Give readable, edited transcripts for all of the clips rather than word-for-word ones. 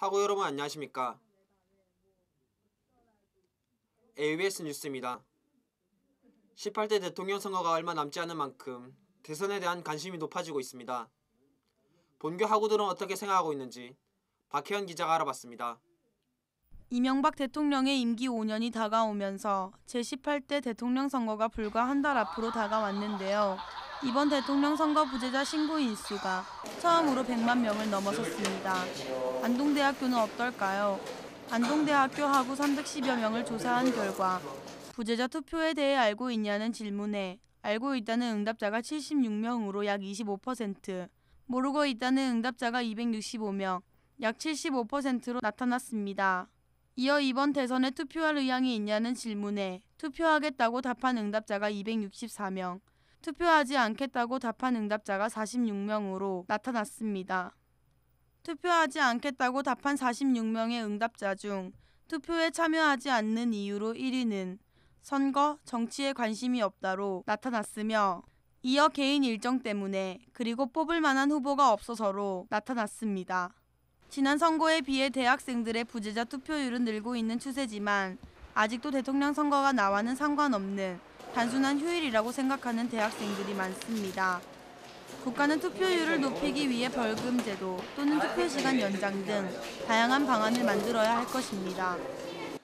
하고 여러분 안녕하십니까? ABS 뉴스입니다. 18대 대통령 선거가 얼마 남지 않은 만큼 대선에 대한 관심이 높아지고 있습니다. 본교 하구들은 어떻게 생각하고 있는지 박혜연 기자가 알아봤습니다. 이명박 대통령의 임기 5년이 다가오면서 제18대 대통령 선거가 불과 한 달 앞으로 다가왔는데요. 이번 대통령 선거 부재자 신고 인수가 처음으로 100만 명을 넘어섰습니다. 안동대학교는 어떨까요? 안동대학교 하구 310여 명을 조사한 결과 부재자 투표에 대해 알고 있냐는 질문에 알고 있다는 응답자가 76명으로 약 25%, 모르고 있다는 응답자가 265명, 약 75%로 나타났습니다. 이어 이번 대선에 투표할 의향이 있냐는 질문에 투표하겠다고 답한 응답자가 264명, 투표하지 않겠다고 답한 응답자가 46명으로 나타났습니다. 투표하지 않겠다고 답한 46명의 응답자 중 투표에 참여하지 않는 이유로 1위는 선거, 정치에 관심이 없다로 나타났으며 이어 개인 일정 때문에 그리고 뽑을 만한 후보가 없어서로 나타났습니다. 지난 선거에 비해 대학생들의 부재자 투표율은 늘고 있는 추세지만 아직도 대통령 선거가 나와는 상관없는 단순한 휴일이라고 생각하는 대학생들이 많습니다. 국가는 투표율을 높이기 위해 벌금 제도 또는 투표시간 연장 등 다양한 방안을 만들어야 할 것입니다.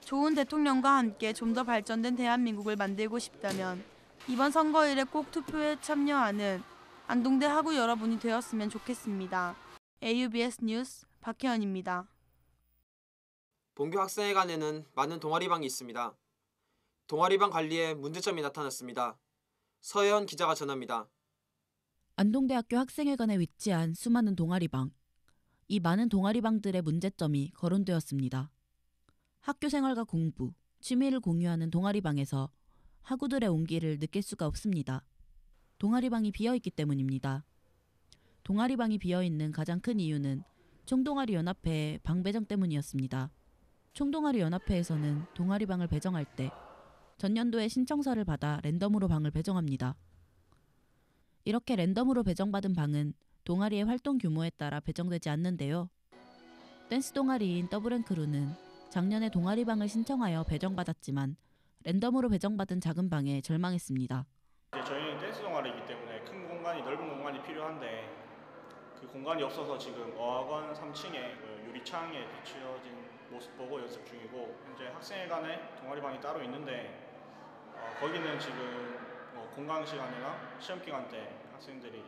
좋은 대통령과 함께 좀 더 발전된 대한민국을 만들고 싶다면 이번 선거일에 꼭 투표에 참여하는 안동대 하구 여러분이 되었으면 좋겠습니다. AUBS 뉴스 박혜연입니다. 본교 학생회관에는 많은 동아리방이 있습니다. 동아리방 관리에 문제점이 나타났습니다. 서혜연 기자가 전합니다. 안동대학교 학생회관에 위치한 수많은 동아리방. 이 많은 동아리방들의 문제점이 거론되었습니다. 학교 생활과 공부, 취미를 공유하는 동아리방에서 학우들의 온기를 느낄 수가 없습니다. 동아리방이 비어있기 때문입니다. 동아리방이 비어있는 가장 큰 이유는 총동아리 연합회의 방 배정 때문이었습니다. 총동아리 연합회에서는 동아리방을 배정할 때 전년도에 신청서를 받아 랜덤으로 방을 배정합니다. 이렇게 랜덤으로 배정받은 방은 동아리의 활동 규모에 따라 배정되지 않는데요. 댄스 동아리인 더블앤크루는 작년에 동아리방을 신청하여 배정받았지만 랜덤으로 배정받은 작은 방에 절망했습니다. 저희는 댄스 동아리이기 때문에 큰 공간이, 넓은 공간이 필요한데 그 공간이 없어서 지금 어학원 3층에 유리창에 비추어진 모습 보고 연습 중이고, 현재 학생회관에 동아리방이 따로 있는데 거기는 지금 공강 시간이나 시험 기간 때 학생들이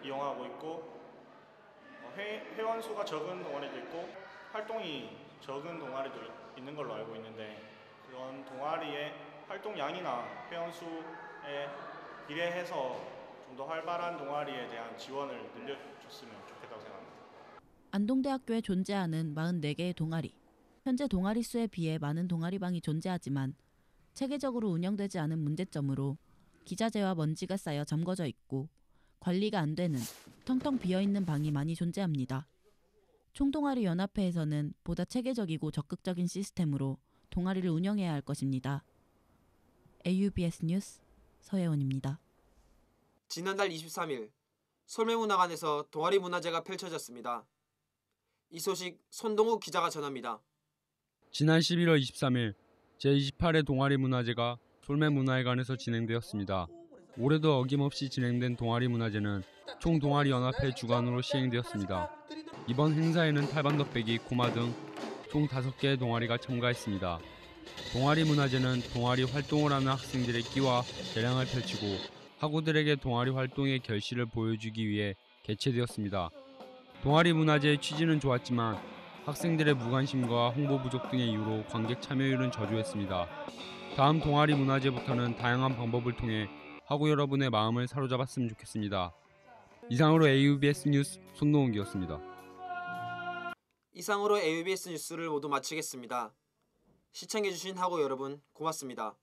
이용하고 있고, 회원 수가 적은 동아리도 있고 활동이 적은 동아리도 있는 걸로 알고 있는데, 그런 동아리의 활동량이나 회원 수에 비례해서 좀 더 활발한 동아리에 대한 지원을 늘려줬으면 좋겠다고 생각합니다. 안동대학교에 존재하는 44개의 동아리. 현재 동아리 수에 비해 많은 동아리방이 존재하지만 체계적으로 운영되지 않은 문제점으로 기자재와 먼지가 쌓여 잠궈져 있고 관리가 안 되는 텅텅 비어있는 방이 많이 존재합니다. 총동아리 연합회에서는 보다 체계적이고 적극적인 시스템으로 동아리를 운영해야 할 것입니다. AUBS 뉴스 서혜원입니다. 지난달 23일 솔매문화관에서 동아리 문화제가 펼쳐졌습니다. 이 소식 손동욱 기자가 전합니다. 지난 11월 23일 제28회 동아리 문화제가 솔매문화회관에서 진행되었습니다. 올해도 어김없이 진행된 동아리 문화제는 총동아리 연합회 주관으로 시행되었습니다. 이번 행사에는 탈반덕배기, 고마 등 총 5개의 동아리가 참가했습니다. 동아리 문화제는 동아리 활동을 하는 학생들의 끼와 재량을 펼치고 학우들에게 동아리 활동의 결실을 보여주기 위해 개최되었습니다. 동아리 문화제의 취지는 좋았지만 학생들의 무관심과 홍보 부족 등의 이유로 관객 참여율은 저조했습니다. 다음 동아리 문화제부터는 다양한 방법을 통해 학우 여러분의 마음을 사로잡았으면 좋겠습니다. 이상으로 AUBS 뉴스 손노은기였습니다. 이상으로 AUBS 뉴스를 모두 마치겠습니다. 시청해주신 학우 여러분 고맙습니다.